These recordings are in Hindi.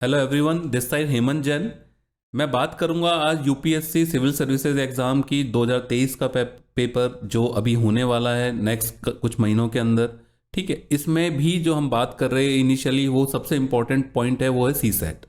Hello everyone, this side Hemant Jain. मैं बात करूंगा आज यूपीएससी सिविल सर्विसेज एग्ज़ाम की 2023 का पेपर जो अभी होने वाला है नेक्स्ट कुछ महीनों के अंदर। ठीक है, इसमें भी जो हम बात कर रहे हैं इनिशियली वो सबसे इम्पोर्टेंट पॉइंट है, वो है CSAT,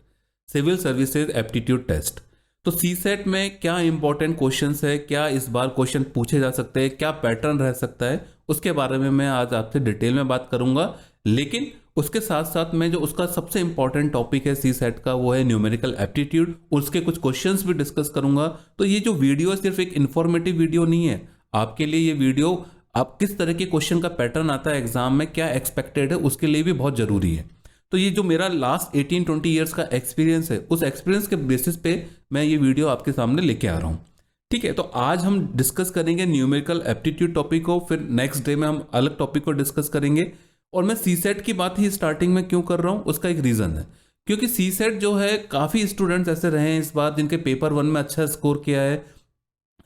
civil services aptitude test. तो सी सेट में क्या इंपॉर्टेंट क्वेश्चंस है, क्या इस बार क्वेश्चन पूछे जा सकते हैं, क्या पैटर्न रह सकता है, उसके बारे में मैं आज आपसे डिटेल में बात करूंगा। लेकिन उसके साथ साथ में जो उसका सबसे इंपॉर्टेंट टॉपिक है सी सेट का, वो है न्यूमेरिकल एप्टीट्यूड। उसके कुछ क्वेश्चंस भी डिस्कस करूंगा। तो ये जो वीडियो है सिर्फ एक इंफॉर्मेटिव वीडियो नहीं है आपके लिए। ये वीडियो आप किस तरह के क्वेश्चन का पैटर्न आता है एग्जाम में, क्या एक्सपेक्टेड है, उसके लिए भी बहुत जरूरी है। तो ये जो मेरा लास्ट 18-20 ईयर्स का एक्सपीरियंस है, उस एक्सपीरियंस के बेसिस पे मैं ये वीडियो आपके सामने लेके आ रहा हूँ। ठीक है, तो आज हम डिस्कस करेंगे न्यूमेरिकल एप्टीट्यूड टॉपिक को, फिर नेक्स्ट डे में हम अलग टॉपिक को डिस्कस करेंगे। और मैं सी सेट की बात ही स्टार्टिंग में क्यों कर रहा हूं, उसका एक रीजन है। क्योंकि सी सेट जो है, काफी स्टूडेंट्स ऐसे रहे हैं इस बार जिनके पेपर वन में अच्छा स्कोर किया है,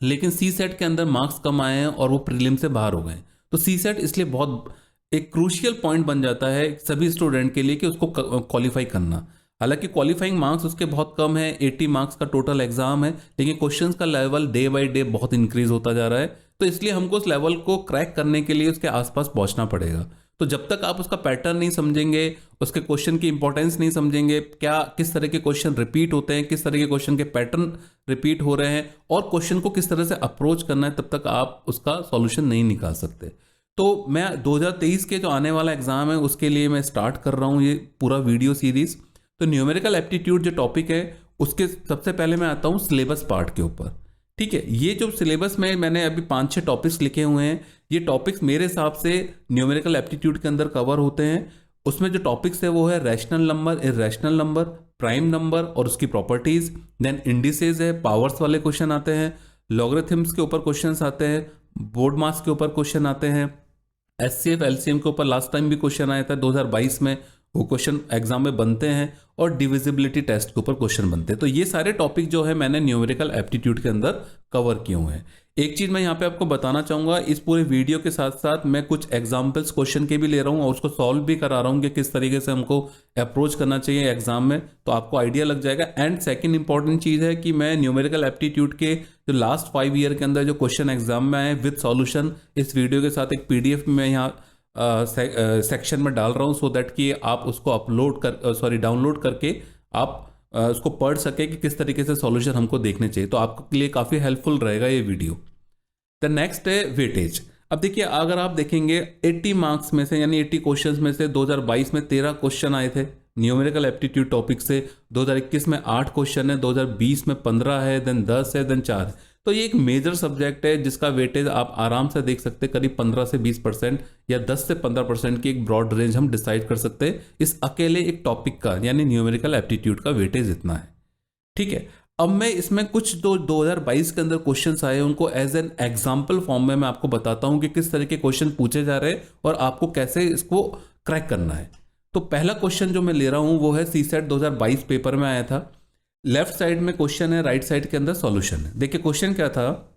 लेकिन सी सेट के अंदर मार्क्स कम आए हैं और वो प्रीलिम से बाहर हो गए। तो सी सेट इसलिए बहुत एक क्रूशियल पॉइंट बन जाता है सभी स्टूडेंट के लिए कि उसको क्वालिफाई करना। हालांकि क्वालिफाइंग मार्क्स उसके बहुत कम है, 80 मार्क्स का टोटल एग्जाम है, लेकिन क्वेश्चंस का लेवल डे बाय डे बहुत इंक्रीज होता जा रहा है। तो इसलिए हमको उस लेवल को क्रैक करने के लिए उसके आसपास पहुंचना पड़ेगा। तो जब तक आप उसका पैटर्न नहीं समझेंगे, उसके क्वेश्चन की इंपॉर्टेंस नहीं समझेंगे, क्या किस तरह के क्वेश्चन रिपीट होते हैं, किस तरह के क्वेश्चन के पैटर्न रिपीट हो रहे हैं और क्वेश्चन को किस तरह से अप्रोच करना है, तब तक आप उसका सॉल्यूशन नहीं निकाल सकते। तो मैं 2023 के जो आने वाला एग्जाम है उसके लिए मैं स्टार्ट कर रहा हूँ ये पूरा वीडियो सीरीज। तो न्यूमेरिकल एप्टीट्यूड जो टॉपिक है, उसके सबसे पहले मैं आता हूँ सिलेबस पार्ट के ऊपर। ठीक है, ये जो सिलेबस में मैंने अभी 5-6 टॉपिक्स लिखे हुए हैं, ये टॉपिक्स मेरे हिसाब से न्यूमेरिकल एप्टीट्यूड के अंदर कवर होते हैं। उसमें जो टॉपिक्स है वो है rational number, irrational number, prime number और उसकी प्रॉपर्टीज, देन इंडिसेज है, पावर्स वाले क्वेश्चन आते हैं, लॉगरिथम्स के ऊपर क्वेश्चंस आते हैं, बोर्ड मास के ऊपर क्वेश्चन आते हैं, एचसीएफ एलसीएम के ऊपर लास्ट टाइम भी क्वेश्चन आया था 2022 में, वो क्वेश्चन एग्जाम में बनते हैं, और डिविजिबिलिटी टेस्ट के ऊपर क्वेश्चन बनते हैं। तो ये सारे टॉपिक जो है मैंने न्यूमेरिकल एप्टीट्यूड के अंदर कवर किए हुए हैं। एक चीज मैं यहाँ पे आपको बताना चाहूंगा, इस पूरे वीडियो के साथ साथ मैं कुछ एग्जाम्पल्स क्वेश्चन के भी ले रहा हूँ और उसको सॉल्व भी करा रहा हूँ कि किस तरीके से हमको अप्रोच करना चाहिए एग्जाम में, तो आपको आइडिया लग जाएगा। एंड सेकेंड इंपॉर्टेंट चीज है कि मैं न्यूमेरिकल एप्टीट्यूड के जो लास्ट 5 ईयर के अंदर जो क्वेश्चन एग्जाम में आए विद सॉल्यूशन, इस वीडियो के साथ एक पीडीएफ में यहाँ सेक्शन में डाल रहा हूँ, सो दैट कि आप उसको डाउनलोड करके आप उसको पढ़ सके कि किस तरीके से सॉल्यूशन हमको देखने चाहिए। तो आपके लिए काफ़ी हेल्पफुल रहेगा ये वीडियो। द नेक्स्ट है वेटेज। अब देखिए, अगर आप देखेंगे 80 मार्क्स में से यानी 80 क्वेश्चंस में से 2022 में 13 क्वेश्चन आए थे न्यूमेरिकल एप्टीट्यूड टॉपिक से, 2021 में 8 क्वेश्चन है, 2020 में 15 है, देन 10 है, देन 4 है। तो ये एक मेजर सब्जेक्ट है जिसका वेटेज आप आराम से देख सकते हैं, करीब 15 से 20% या 10 से 15% की एक ब्रॉड रेंज हम डिसाइड कर सकते हैं इस अकेले एक टॉपिक का, यानी न्यूमेरिकल एप्टीट्यूड का वेटेज इतना है। ठीक है, अब मैं इसमें कुछ 2022 के अंदर क्वेश्चंस आए उनको एज एन एग्जाम्पल फॉर्म में मैं आपको बताता हूं कि किस तरह के क्वेश्चन पूछे जा रहे हैं और आपको कैसे इसको क्रैक करना है। तो पहला क्वेश्चन जो मैं ले रहा हूं वो है सी सेट 2022 पेपर में आया था। लेफ्ट साइड में क्वेश्चन है, राइट साइड के अंदर सॉल्यूशन है। देखिए क्वेश्चन क्या था,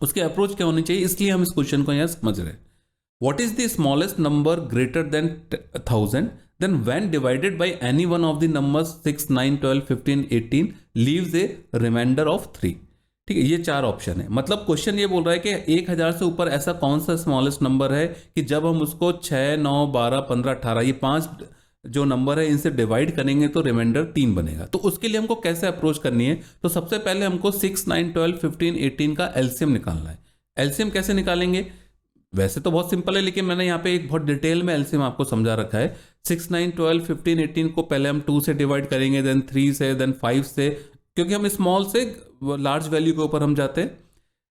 उसके अप्रोच क्या होनी चाहिए, इसलिए हम इस क्वेश्चन को यहां समझ रहे हैं। What is the smallest number greater than 1000? Then when divided by any one of the numbers 6, 9, 12, 15, 18 leaves a remainder of 3। ठीक है, ये 4 ऑप्शन है। मतलब क्वेश्चन ये बोल रहा है कि 1000 से ऊपर ऐसा कौन सा स्मॉलेस्ट नंबर है कि जब हम उसको 6, 9, 12, 15, 18 ये 5 जो नंबर है इनसे डिवाइड करेंगे तो रिमाइंडर 3 बनेगा। तो उसके लिए हमको कैसे अप्रोच करनी है, तो सबसे पहले हमको 6, 9, 12, 15, 18 का एलसीएम निकालना है। एलसीएम कैसे निकालेंगे, वैसे तो बहुत सिंपल है, लेकिन मैंने यहाँ पे एक बहुत डिटेल में एलसीएम आपको समझा रखा है। 6, 9, 12, 15, 18 को पहले हम 2 से डिवाइड करेंगे, देन 3 से, देन 5 से, क्योंकि हम स्मॉल से लार्ज वैल्यू के ऊपर हम जाते हैं।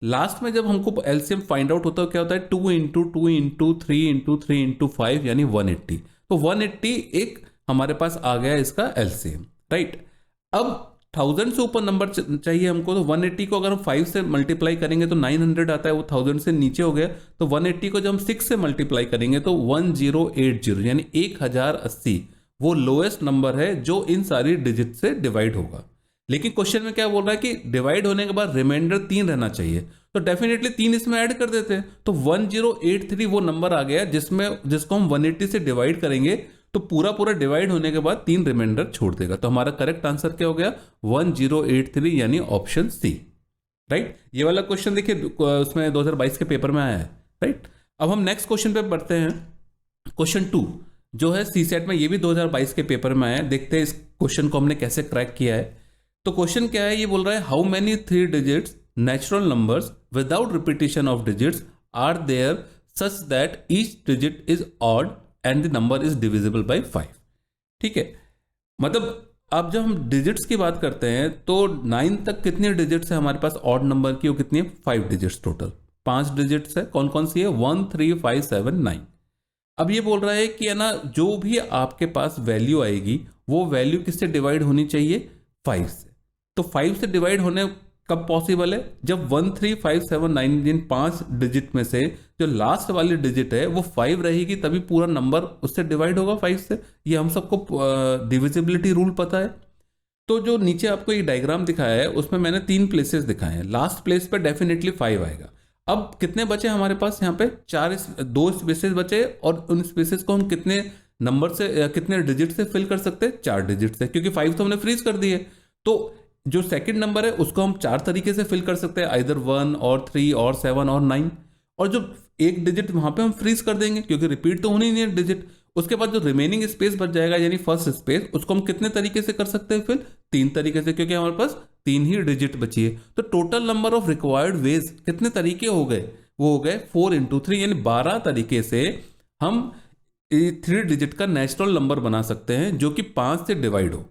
लास्ट में जब हमको एलसीएम फाइंड आउट होता है, क्या होता है 2 इंटू 2 इंटू 3 इंटू 3 इंटू 5 यानी 180। तो 180 एक हमारे पास आ गया इसका एलसीएम, राइट। अब 1000 से ऊपर नंबर चाहिए हमको, तो 180 को अगर हम 5 से मल्टीप्लाई करेंगे तो 900 आता है, वो 1000 से नीचे हो गया। तो 180 को जब हम 6 से मल्टीप्लाई करेंगे तो 1080 यानी 1080 वो लोएस्ट नंबर है जो इन सारी डिजिट से डिवाइड होगा। लेकिन क्वेश्चन में क्या बोल रहा है कि डिवाइड होने के बाद रिमाइंडर 3 रहना चाहिए, तो डेफिनेटली 3 इसमें ऐड कर देते हैं। तो 1083 वो नंबर आ गया जिसको हम 180 से डिवाइड करेंगे तो पूरा पूरा डिवाइड होने के बाद 3 रिमाइंडर छोड़ देगा। तो हमारा करेक्ट आंसर क्या हो गया? 1083, यानी ऑप्शन सी, राइट। ये वाला क्वेश्चन देखिए उसमें 2022 के पेपर में आया है, राइट। अब हम नेक्स्ट क्वेश्चन पे बढ़ते हैं। क्वेश्चन 2 जो है सी सेट में, ये भी 2022 के पेपर में आया है। देखते हैं इस क्वेश्चन को हमने कैसे क्रैक किया है। तो क्वेश्चन क्या है, ये बोल रहा है how many 3 digits natural numbers without repetition of digits are there such that each digit is odd and the number is divisible by 5। ठीक है, मतलब अब जब हम डिजिट्स की बात करते हैं तो 9 तक कितने डिजिट्स है हमारे पास ऑड नंबर की? वो कितनी है? 5 डिजिट्स टोटल, 5 डिजिट्स है। कौन कौन सी है? 1 3 5 7 9। अब ये बोल रहा है कि है ना, जो भी आपके पास वैल्यू आएगी वो वैल्यू किससे डिवाइड होनी चाहिए? 5 से। तो 5 से डिवाइड होने कब पॉसिबल है? जब 1 3 5 7 9 जिन 5 डिजिट में से जो लास्ट वाली डिजिट है वो 5 रहेगी, तभी पूरा नंबर उससे डिवाइड होगा 5 से। ये हम सबको डिविजिबिलिटी रूल पता है। तो जो नीचे आपको एक डायग्राम दिखाया है उसमें मैंने 3 प्लेसेस दिखाए हैं। लास्ट प्लेस पे डेफिनेटली 5 आएगा। अब कितने बचे हमारे पास यहाँ पे? 2 स्पेसेस बचे, और उन स्पेसेस को हम कितने नंबर से, कितने डिजिट से फिल कर सकते हैं? 4 डिजिट से, क्योंकि 5 तो हमने फ्रीज कर दिए। तो जो सेकंड नंबर है उसको हम 4 तरीके से फिल कर सकते हैं, आइदर 1 और 3 और 7 और 9। और जो एक डिजिट वहां पे हम फ्रीज कर देंगे, क्योंकि रिपीट तो होनी नहीं है डिजिट। उसके बाद जो रिमेनिंग स्पेस बच जाएगा, यानी फर्स्ट स्पेस, उसको हम कितने तरीके से कर सकते हैं? फिर 3 तरीके से, क्योंकि हमारे पास 3 ही डिजिट बची है। तो total number of required ways कितने तरीके हो गए? वो हो गए 4 × 3, यानी 12 तरीके से हम 3 डिजिट का नेचुरल नंबर बना सकते हैं जो कि 5 से डिवाइड हो,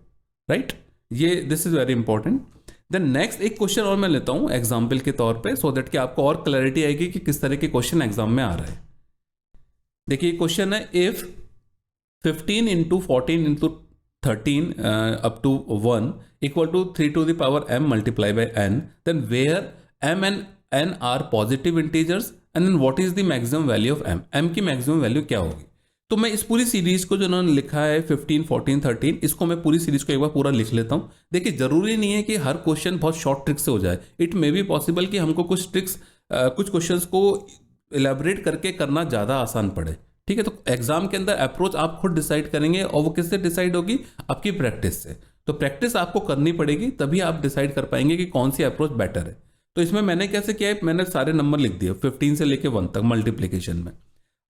राइट। ये this is very important. Then next एक क्वेश्चन और मैं लेता हूं एग्जाम्पल के तौर पे, सो दैट कि आपको और क्लैरिटी आएगी कि किस तरह के क्वेश्चन एग्जाम में आ रहा है। देखिए क्वेश्चन है, if 15 × 14 × 13 up to 1 equal to 3 to the power m multiplied by n, then where m and n are positive integers and then what is the maximum value of m? m की मैक्सिमम वैल्यू क्या होगी? तो मैं इस पूरी सीरीज को जो उन्होंने लिखा है 15 14 13, इसको मैं पूरी सीरीज को एक बार पूरा लिख लेता हूं। देखिए जरूरी नहीं है कि हर क्वेश्चन बहुत शॉर्ट ट्रिक से हो जाए। इट मे बी पॉसिबल कि हमको कुछ ट्रिक्स कुछ क्वेश्चंस को इलेबोरेट करके करना ज़्यादा आसान पड़े। ठीक है, तो एग्जाम के अंदर अप्रोच आप खुद डिसाइड करेंगे, और वो किससे डिसाइड होगी? आपकी प्रैक्टिस से। तो प्रैक्टिस आपको करनी पड़ेगी, तभी आप डिसाइड कर पाएंगे कि कौन सी अप्रोच बेटर है। तो इसमें मैंने कैसे किया है, मैंने सारे नंबर लिख दिए 15 से लेके 1 तक मल्टीप्लीकेशन में।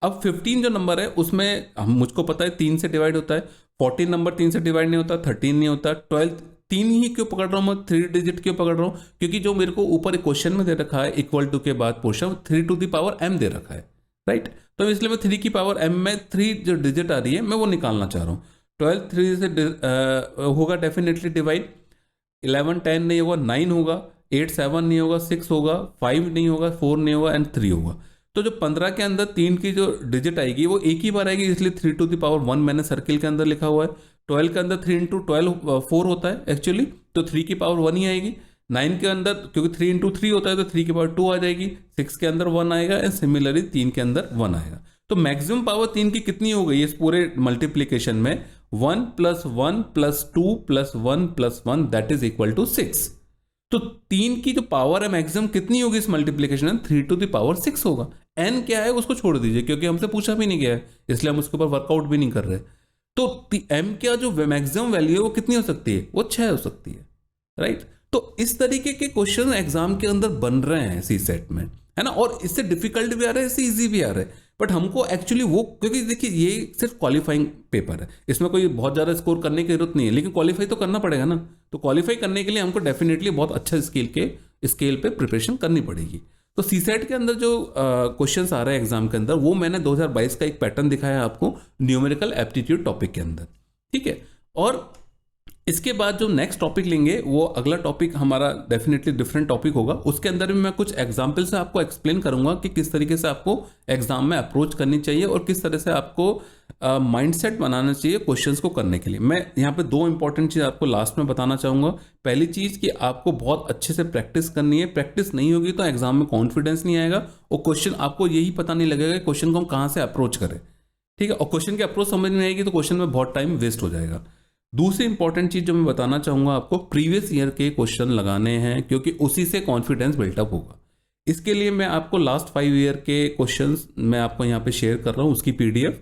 अब 15 जो नंबर है उसमें मुझको पता है 3 से डिवाइड होता है, 14 नंबर 3 से डिवाइड नहीं होता, 13 नहीं होता, 12 3 ही क्यों पकड़ रहा हूं मैं, 3 डिजिट क्यों पकड़ रहा हूं? क्योंकि जो मेरे को ऊपर एक क्वेश्चन में दे रखा है इक्वल टू के बाद portion 3 to the power m दे रखा है, राइट। तो इसलिए मैं 3 की पावर m में 3 जो डिजिट आ रही है मैं वो निकालना चाह रहा हूँ। 12 3 से होगा डेफिनेटली डिवाइड, 11 10 नहीं होगा, 9 होगा, 8 7 नहीं होगा, 6 होगा, 5 नहीं होगा, 4 नहीं होगा एंड 3 होगा। तो जो 15 के अंदर 3 की जो डिजिट आएगी वो एक ही बार आएगी, इसलिए 3 to the power 1 मैंने सर्किल के अंदर लिखा हुआ है। 12 के अंदर 3 × 12 4 होता है एक्चुअली, तो 3 की पावर 1 ही आएगी। 9 के अंदर क्योंकि 3 × 3 होता है तो 3 की पावर 2 आ जाएगी। 6 के अंदर 1 आएगा एंड सिमिलरली 3 के अंदर 1 आएगा। तो मैक्सिमम पावर 3 की कितनी हो गई इस पूरे मल्टीप्लीकेशन में? 1 + 1 + 2 + 1 + 1 दैट इज इक्वल टू 6। तो 3 की जो पावर है मैक्सिमम कितनी होगी इस मल्टीप्लीकेशन में? 3 to the power 6 होगा। n क्या है उसको छोड़ दीजिए, क्योंकि हमसे पूछा भी नहीं गया है, इसलिए हम उसके ऊपर वर्कआउट भी नहीं कर रहे। तो m क्या जो मैक्सिमम वैल्यू है वो कितनी हो सकती है? वो 6 हो सकती है, राइट। तो इस तरीके के क्वेश्चन एग्जाम के अंदर बन रहे हैं सी सेट में, है ना। और इससे डिफिकल्ट भी आ रहा है, इससे इजी भी आ रहा है। बट हमको एक्चुअली वो, क्योंकि देखिए ये सिर्फ क्वालिफाइंग पेपर है, इसमें कोई बहुत ज़्यादा स्कोर करने की जरूरत नहीं है, लेकिन क्वालिफाई तो करना पड़ेगा ना। तो क्वालिफाई करने के लिए हमको डेफिनेटली बहुत अच्छा स्केल पे प्रिपरेशन करनी पड़ेगी। तो सी सेट के अंदर जो क्वेश्चंस आ रहे हैं एग्जाम के अंदर, वो मैंने 2022 का एक पैटर्न दिखाया है आपको न्यूमेरिकल एप्टीट्यूड टॉपिक के अंदर, ठीक है। और इसके बाद जो नेक्स्ट टॉपिक लेंगे वो अगला टॉपिक हमारा डेफिनेटली डिफरेंट टॉपिक होगा। उसके अंदर भी मैं कुछ एग्जाम्पल से आपको एक्सप्लेन करूंगा कि किस तरीके से आपको एग्जाम में अप्रोच करनी चाहिए और किस तरह से आपको माइंडसेट बनाना चाहिए क्वेश्चंस को करने के लिए। मैं यहाँ पे 2 इंपॉर्टेंट चीज़ आपको लास्ट में बताना चाहूँगा। पहली चीज़ कि आपको बहुत अच्छे से प्रैक्टिस करनी है। प्रैक्टिस नहीं होगी तो एग्जाम में कॉन्फिडेंस नहीं आएगा और क्वेश्चन आपको यही पता नहीं लगेगा कि क्वेश्चन को हम कहाँ से अप्रोच करें, ठीक है। और क्वेश्चन की अप्रोच समझ में आएगी तो क्वेश्चन में बहुत टाइम वेस्ट हो जाएगा। दूसरी इंपॉर्टेंट चीज जो मैं बताना चाहूंगा आपको, प्रीवियस ईयर के क्वेश्चन लगाने हैं, क्योंकि उसी से कॉन्फिडेंस बिल्टअप होगा। इसके लिए मैं आपको लास्ट 5 ईयर के क्वेश्चंस मैं आपको यहाँ पे शेयर कर रहा हूँ, उसकी PDF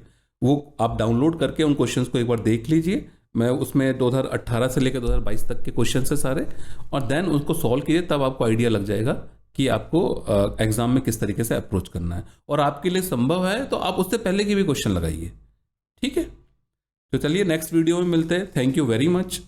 वो आप डाउनलोड करके उन क्वेश्चंस को एक बार देख लीजिए। मैं उसमें 2018 से लेकर 2022 तक के क्वेश्चन है सारे, और देन उसको सॉल्व कीजिए, तब आपको आइडिया लग जाएगा कि आपको एग्जाम में किस तरीके से अप्रोच करना है। और आपके लिए संभव है तो आप उससे पहले के भी क्वेश्चन लगाइए, ठीक है। तो चलिए नेक्स्ट वीडियो में मिलते हैं। Thank you very much.